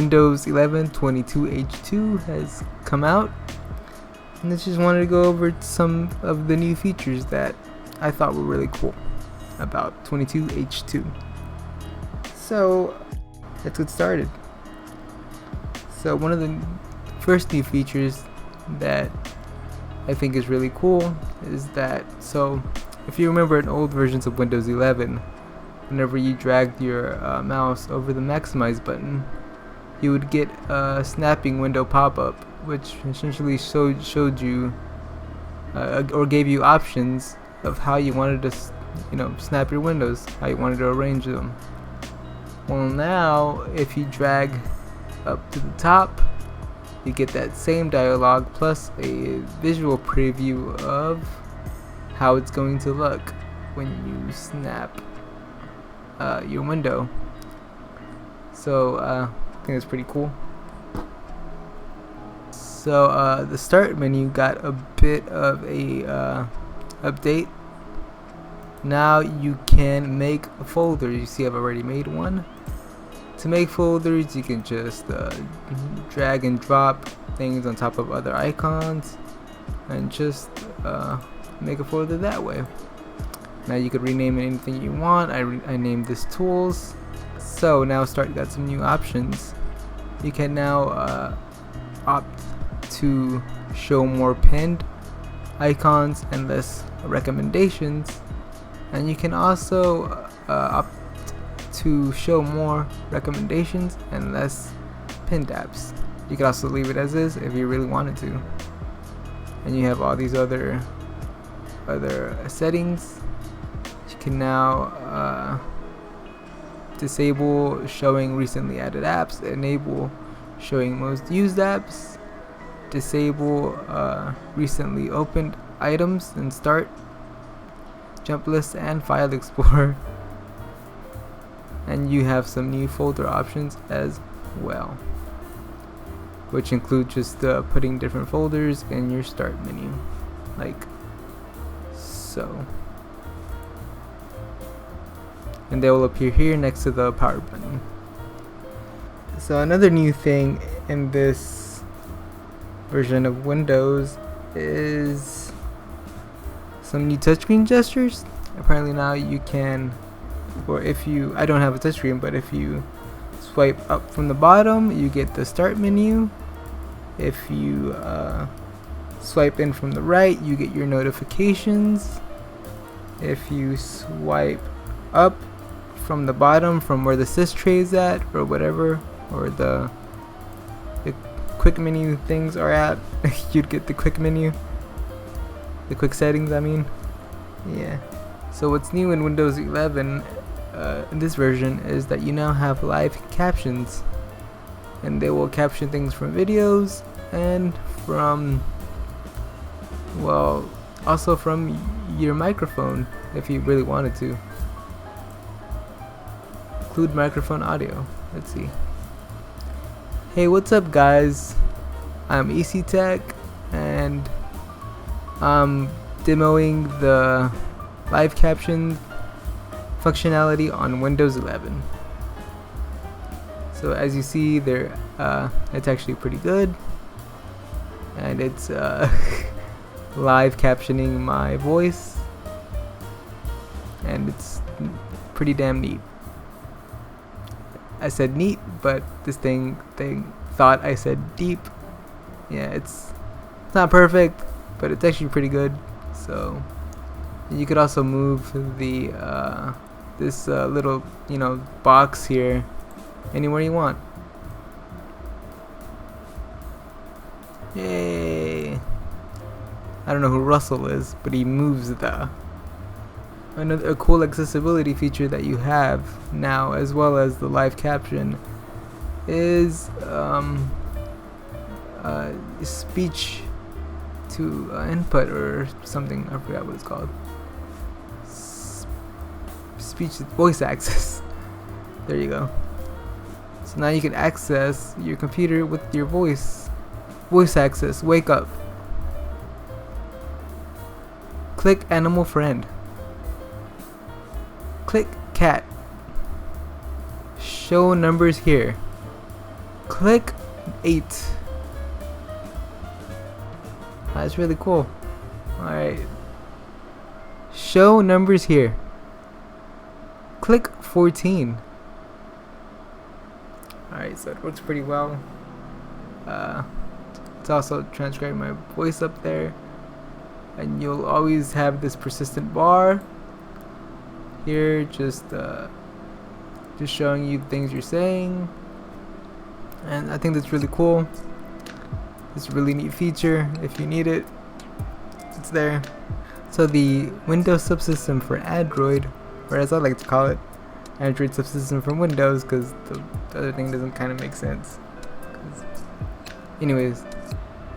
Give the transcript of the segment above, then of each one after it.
Windows 11 22H2 has come out, and I just wanted to go over some of the new features that I thought were really cool about 22H2. So let's get started. So one of the first new features that I think is really cool is that, so if you remember in old versions of Windows 11, whenever you dragged your mouse over the maximize button, you would get a snapping window pop-up, which essentially showed you or gave you options of how you wanted to snap your windows, how you wanted to arrange them. Well, now if you drag up to the top, you get that same dialog plus a visual preview of how it's going to look when you snap your window. So I think it's pretty cool. So the start menu got a bit of a update. Now you can make folders. You see I've already made one. To make folders, you can just drag and drop things on top of other icons and just make a folder that way. Now you could rename it anything you want. I named this tools. So now Start got some new options. You can now opt to show more pinned icons and less recommendations, and you can also opt to show more recommendations and less pinned apps. You could also leave it as is if you really wanted to, and you have all these other settings. You can now disable showing recently added apps, enable showing most used apps, disable recently opened items in Start, Jump List, and File Explorer. And you have some new folder options as well, which include just putting different folders in your Start menu, like so. And they will appear here next to the power button. So another new thing in this version of Windows is some new touchscreen gestures. Apparently now you can, or if you, I don't have a touchscreen, but if you swipe up from the bottom, you get the Start menu. If you swipe in from the right, you get your notifications. If you swipe up from the bottom, from where the sys tray is at, or whatever, or the quick menu things are at, you'd get the quick menu, the quick settings, I mean. Yeah. So what's new in Windows 11 in this version is that you now have live captions, and they will caption things from videos and from, well, also from your microphone if you really wanted to. Include microphone audio. Let's see. Hey, what's up guys? I'm ECTech, and I'm demoing the live caption functionality on Windows 11. So as you see there, it's actually pretty good, and it's live captioning my voice, and it's pretty damn neat. I said neat, but this thing thought I said deep. Yeah, it's not perfect, but it's actually pretty good. So you could also move the this little box here anywhere you want. Yay! I don't know who Russell is, but he moves the. Another cool accessibility feature that you have now, as well as the live caption, is speech to input or something. I forgot what it's called. Speech voice access. There you go. So now you can access your computer with your voice access. Wake up. Click animal friend. Click cat. Show numbers here. Click 8. That's really cool. Alright. Show numbers here. Click 14. Alright, so it works pretty well. It's also transcribing my voice up there. And you'll always have this persistent bar here, just showing you things you're saying. And I think that's really cool. It's a really neat feature. If you need it, it's there. So the Windows subsystem for Android, or as I like to call it, Android subsystem for Windows, because the other thing doesn't kind of make sense. Anyways,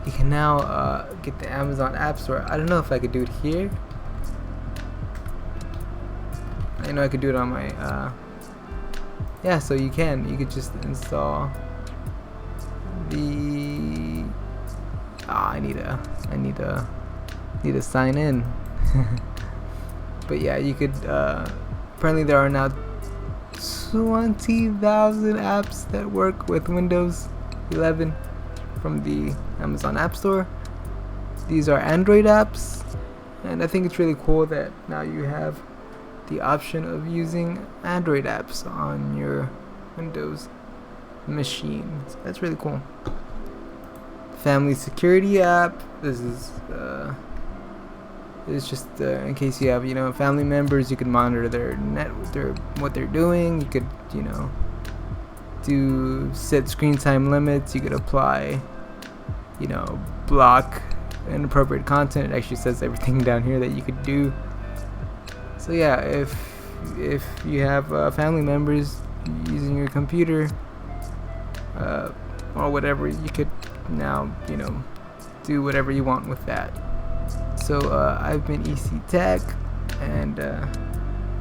you can now get the Amazon App Store. I don't know if I could do it here. I know I could do it on my yeah, so you could just install the I need to sign in. But yeah, you could apparently there are now 20,000 apps that work with Windows 11 from the Amazon App Store. These are Android apps, and I think it's really cool that now you have the option of using Android apps on your Windows machine. So that's really cool. Family security app. This is it's just in case you have family members, you can monitor their what they're doing. You could set screen time limits. You could apply block inappropriate content. It actually says everything down here that you could do. So yeah, if you have family members using your computer or whatever, you could now do whatever you want with that. So I've been EC Tech, and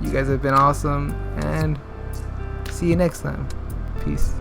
you guys have been awesome, and see you next time. Peace.